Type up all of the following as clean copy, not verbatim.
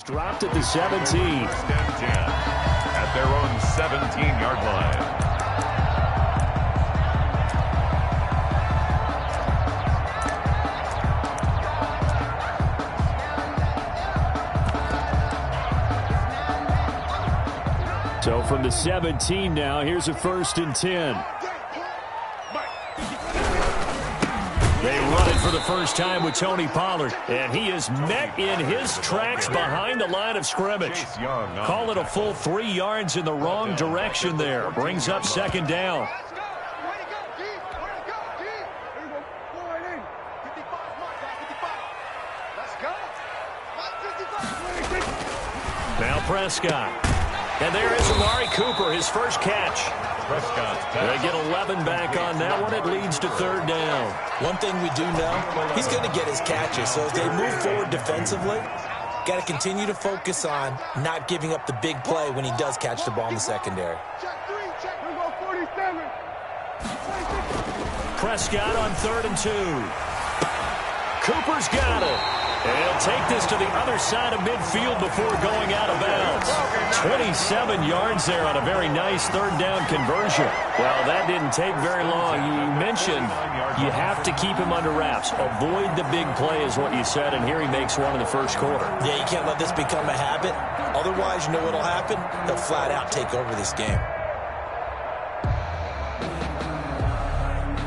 Dropped at the 17. First and 10 at their own 17-yard line. So from the 17 now, here's a 1st and 10. They run it for the first time with Tony Pollard, and he is met in his tracks behind the line of scrimmage. Call it a full 3 yards in the wrong direction there. Brings up 2nd down. Now Prescott. And there is Amari Cooper, his first catch. They get 11 back on that one. It leads to 3rd down. One thing we do know, he's going to get his catches. So as they move forward defensively, got to continue to focus on not giving up the big play when he does catch the ball in the secondary. Prescott on 3rd and 2. Cooper's got it. And he'll take this to the other side of midfield before going out of bounds. 27 yards there on a very nice 3rd down conversion. Well, that didn't take very long. You mentioned you have to keep him under wraps. Avoid the big play is what you said, and here he makes one in the 1st quarter. Yeah, you can't let this become a habit. Otherwise, you know what'll happen? They'll flat out take over this game.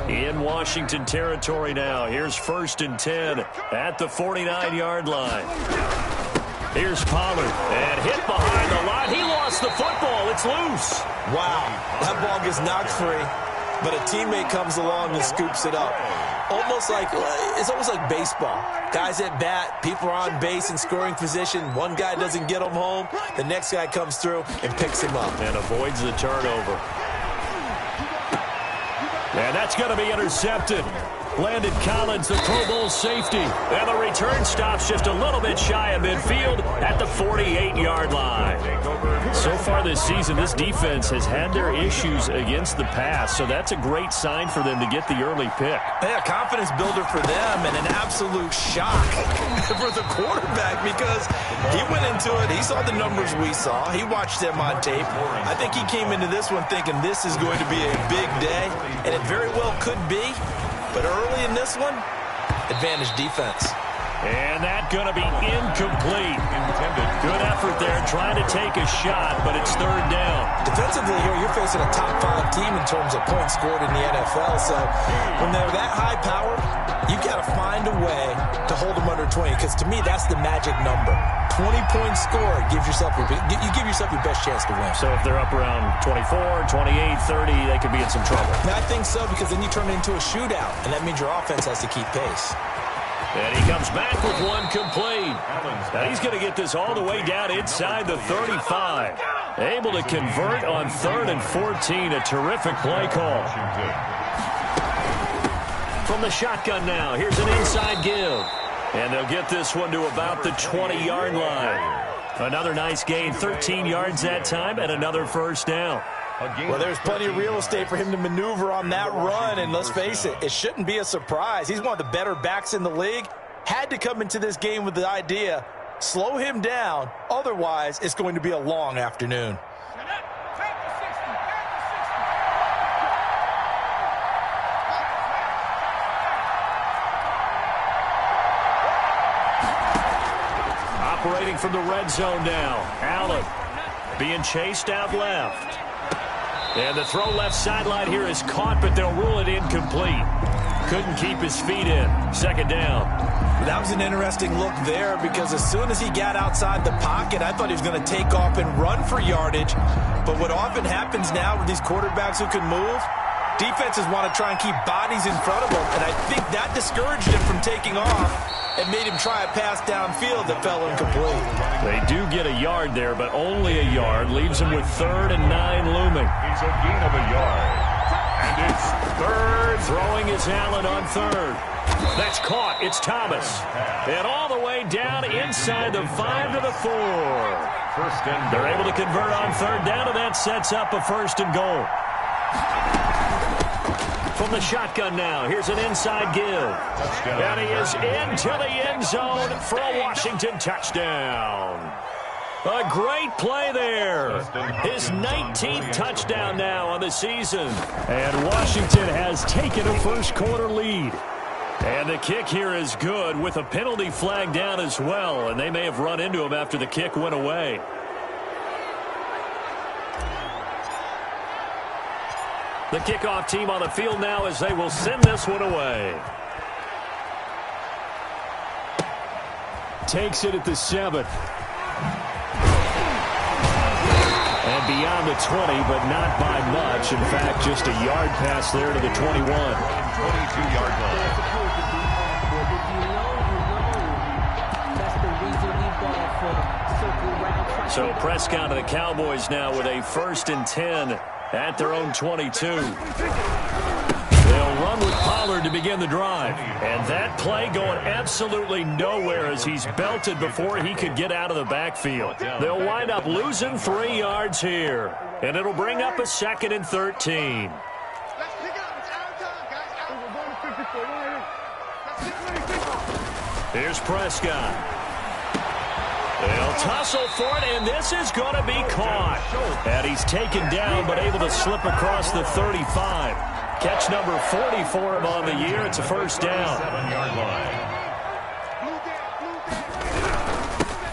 In Washington territory now. Here's 1st and 10 at the 49-yard line. Here's Pollard. And hit behind the line. He lost the football. It's loose. Wow. That ball gets knocked free, but a teammate comes along and scoops it up. It's almost like baseball. Guys at bat, people are on base in scoring position. One guy doesn't get him home. The next guy comes through and picks him up. And avoids the turnover. And that's going to be intercepted. Landon Collins, the Pro Bowl safety. And the return stops just a little bit shy of midfield at the 48-yard line. So far this season, this defense has had their issues against the pass, so that's a great sign for them to get the early pick. Yeah, confidence builder for them and an absolute shock for the quarterback because he went into it. He saw the numbers we saw. He watched them on tape. I think he came into this one thinking this is going to be a big day, and it very well could be. But early in this one, advantage defense. And that going to be incomplete. Good effort there trying to take a shot, but it's 3rd down. Defensively here, you're facing a top 5 team in terms of points scored in the NFL. So when they're that high powered, you got to find a way to hold them under 20. Because to me, that's the magic number. 20 points scored, you give yourself your best chance to win. So if they're up around 24, 28, 30, they could be in some trouble. And I think so, because then you turn it into a shootout, and that means your offense has to keep pace. And he comes back with one complete. Now he's going to get this all the way down inside the 35. Able to convert on 3rd and 14. A terrific play call. From the shotgun now, here's an inside give. And they'll get this one to about the 20-yard line. Another nice gain, 13 yards that time, and another 1st down. Well, there's plenty of real estate for him to maneuver on that run, and let's face it, it shouldn't be a surprise. He's one of the better backs in the league. Had to come into this game with the idea, slow him down, otherwise it's going to be a long afternoon. Operating from the red zone now, Allen being chased out left. And the throw left sideline here is caught, but they'll rule it incomplete. Couldn't keep his feet in. 2nd down. That was an interesting look there because as soon as he got outside the pocket, I thought he was going to take off and run for yardage. But what often happens now with these quarterbacks who can move, defenses want to try and keep bodies in front of them. And I think that discouraged him from taking off and made him try a pass downfield that fell incomplete. They do get a yard there, but only a yard. Leaves him with 3rd and 9 looming. It's a gain of a yard. And it's 3rd. Throwing is Allen on 3rd. That's caught. It's Thomas. And all the way down inside the 5 to the 4. They're able to convert on 3rd down, and that sets up a 1st and goal. from the shotgun now. Here's an inside give. And he is into the end zone for a Washington touchdown. A great play there. His 19th touchdown now on the season. And Washington has taken a first-quarter lead. And the kick here is good with a penalty flag down as well. And they may have run into him after the kick went away. The kickoff team on the field now as they will send this one away. Takes it at the 7th. And beyond the 20, but not by much. In fact, just a yard pass there to the 21. 22-yard line. So Prescott and the Cowboys now with a 1st and 10 at their own 22. They'll run with Pollard to begin the drive. And that play going absolutely nowhere as he's belted before he could get out of the backfield. They'll wind up losing 3 yards here. And it'll bring up a 2nd and 13. Here's Prescott. They'll tussle for it, and this is going to be caught. And he's taken down, but able to slip across the 35. Catch number 40 for him on the year. It's a first down. 7-yard line.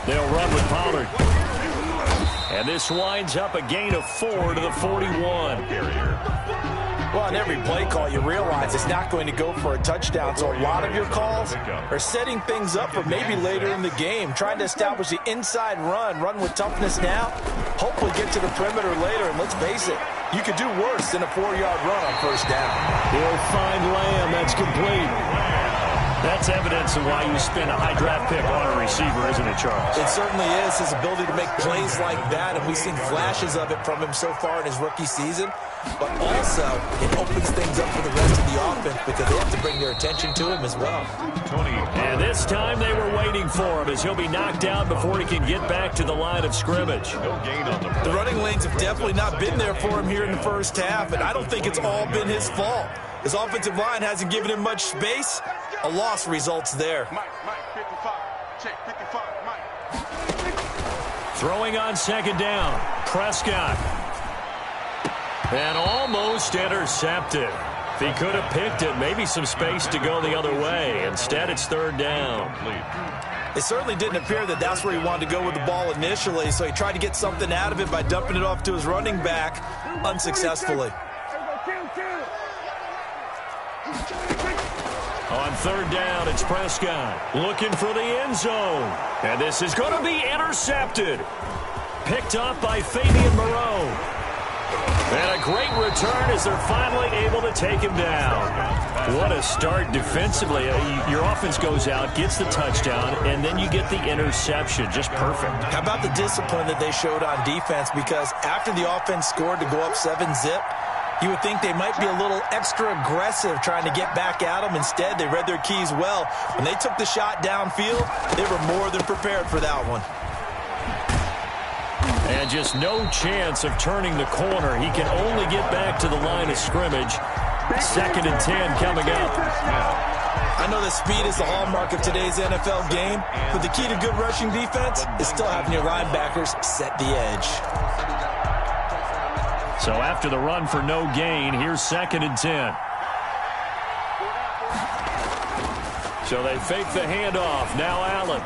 They'll run with Pollard. And this winds up a gain of 4 to the 41. Well, on every play call, you realize it's not going to go for a touchdown. So a lot of your calls are setting things up for maybe later in the game, trying to establish the inside run with toughness now, hopefully get to the perimeter later. And let's face it, you could do worse than a 4-yard run on first down. He'll find Lamb. That's complete. That's evidence of why you spend a high draft pick on a receiver, isn't it, Charles? It certainly is, his ability to make plays like that, and we've seen flashes of it from him so far in his rookie season. But also, it opens things up for the rest of the offense because they have to bring their attention to him as well. And this time they were waiting for him as he'll be knocked down before he can get back to the line of scrimmage. The running lanes have definitely not been there for him here in the first half, and I don't think it's all been his fault. His offensive line hasn't given him much space. A loss results there. Throwing on 2nd down. Prescott. And almost intercepted. If he could have picked it, maybe some space to go the other way. Instead, it's 3rd down. It certainly didn't appear that that's where he wanted to go with the ball initially, so he tried to get something out of it by dumping it off to his running back unsuccessfully. On 3rd down, it's Prescott looking for the end zone. And this is going to be intercepted. Picked up by Fabian Moreau. And a great return as they're finally able to take him down. What a start defensively. Your offense goes out, gets the touchdown, and then you get the interception. Just perfect. How about the discipline that they showed on defense? Because after the offense scored to go up 7-zip, you would think they might be a little extra aggressive trying to get back at them. Instead, they read their keys well. When they took the shot downfield, they were more than prepared for that one. And just no chance of turning the corner. He can only get back to the line of scrimmage. 2nd and 10 coming up. I know that speed is the hallmark of today's NFL game, but the key to good rushing defense is still having your linebackers set the edge. So after the run for no gain, here's 2nd and 10. So they fake the handoff. Now Allen.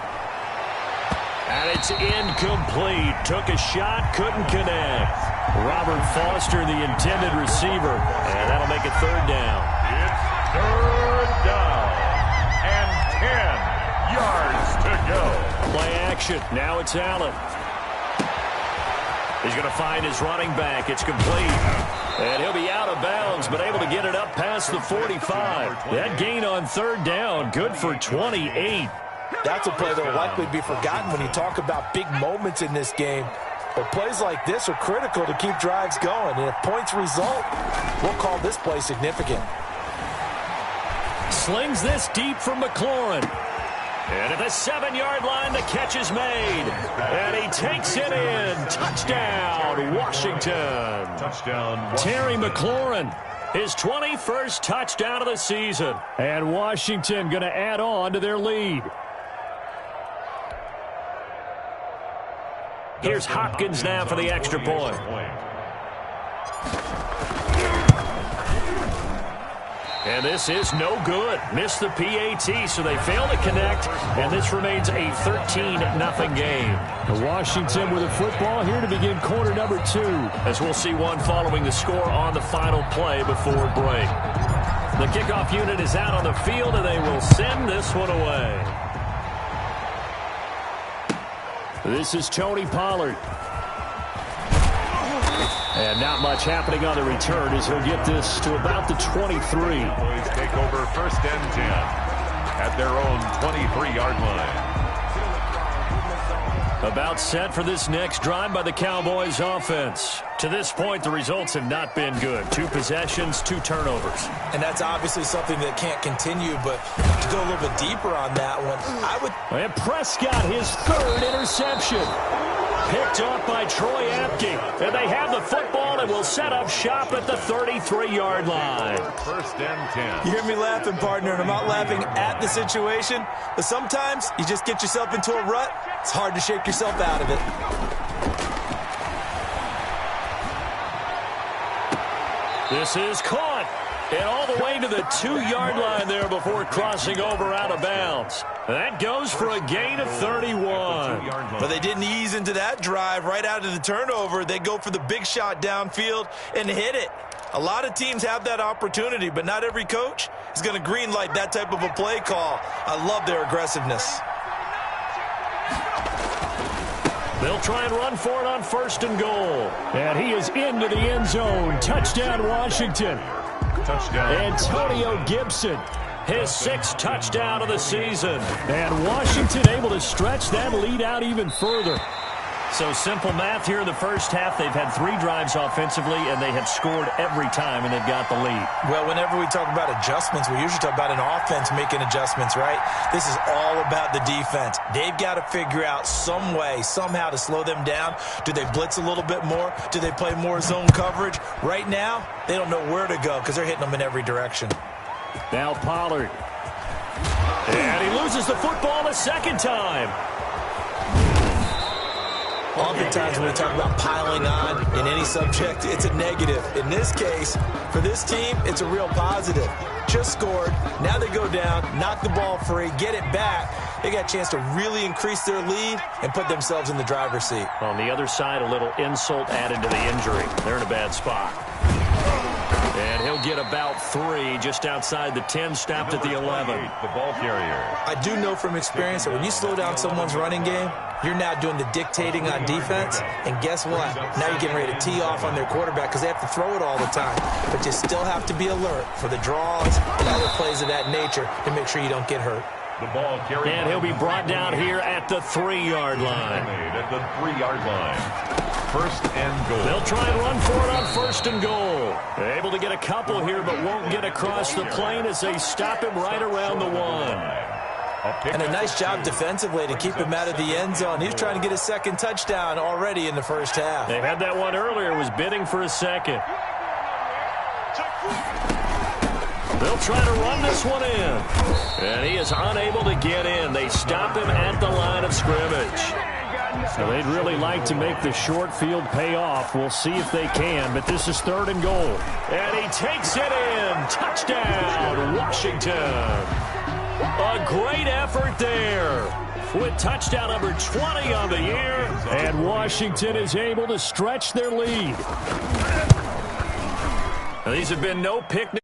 And it's incomplete. Took a shot, couldn't connect. Robert Foster, the intended receiver. And that'll make it 3rd down. It's 3rd down. And 10 yards to go. Play action. Now it's Allen. He's going to find his running back. It's complete. And he'll be out of bounds, but able to get it up past the 45. That gain on 3rd down, good for 28. That's a play that will likely be forgotten when you talk about big moments in this game. But plays like this are critical to keep drives going. And if points result, we'll call this play significant. Slings this deep from McLaurin. And at the 7-yard line, the catch is made. And he takes it in. Touchdown, Washington. Touchdown, Washington. Terry McLaurin His 21st touchdown of the season. And Washington going to add on to their lead. Here's Hopkins now for the extra point. And this is no good. Missed the PAT, so they fail to connect, and this remains a 13-0 game. Washington with the football here to begin quarter number 2. As we'll see one following the score on the final play before break. The kickoff unit is out on the field, and they will send this one away. This is Tony Pollard. And not much happening on the return as he'll get this to about the 23. Cowboys take over 1st and 10 at their own 23-yard line. About set for this next drive by the Cowboys offense. To this point, the results have not been good. 2 possessions, 2 turnovers. And that's obviously something that can't continue, but to go a little bit deeper on that one, I would... And Prescott, his 3rd interception. Picked off by Troy Apke. And they have the football and will set up shop at the 33-yard line. 1st and 10. You hear me laughing, partner, and I'm not laughing at the situation, but sometimes you just get yourself into a rut. It's hard to shake yourself out of it. This is caught. And all the way to the 2-yard line there before crossing over out of bounds. That goes for a gain of 31. But they didn't ease into that drive right out of the turnover. They go for the big shot downfield and hit it. A lot of teams have that opportunity, but not every coach is going to greenlight that type of a play call. I love their aggressiveness. They'll try and run for it on 1st and goal. And he is into the end zone. Touchdown, Washington. Touchdown. Antonio Gibson, his 6th touchdown of the season. And Washington able to stretch that lead out even further. So simple math here in the first half. They've had 3 drives offensively, and they have scored every time, and they've got the lead. Well, whenever we talk about adjustments, we usually talk about an offense making adjustments, right? This is all about the defense. They've got to figure out some way, somehow to slow them down. Do they blitz a little bit more? Do they play more zone coverage? Right now, they don't know where to go because they're hitting them in every direction. Now Pollard. And he loses the football a 2nd time. Oftentimes when we talk about piling on in any subject, it's a negative. In this case, for this team, it's a real positive. Just scored. Now they go down, knock the ball free, get it back. They got a chance to really increase their lead and put themselves in the driver's seat. On the other side, a little insult added to the injury. They're in a bad spot. And he'll get about 3 just outside the 10, stopped at the 11. The ball carrier. I do know from experience that when you slow down someone's running game, you're now doing the dictating on defense. And guess what? Now you're getting ready to tee off on their quarterback because they have to throw it all the time. But you still have to be alert for the draws and other plays of that nature to make sure you don't get hurt. The ball carrier. And he'll be brought down here at the 3-yard line. At the 3-yard line. 1st and goal. They'll try and run for it on 1st and goal. They're able to get a couple here, but won't get across the plane as they stop him right around the 1. And a nice job defensively to keep him out of the end zone. He's trying to get his 2nd touchdown already in the first half. They had that one earlier, was bidding for a 2nd. They'll try to run this one in. And he is unable to get in. They stop him at the line of scrimmage. So they'd really like to make the short field pay off. We'll see if they can, but this is 3rd and goal. And he takes it in. Touchdown, Washington. A great effort there with touchdown number 20 on the year. And Washington is able to stretch their lead. Now, these have been no picnic.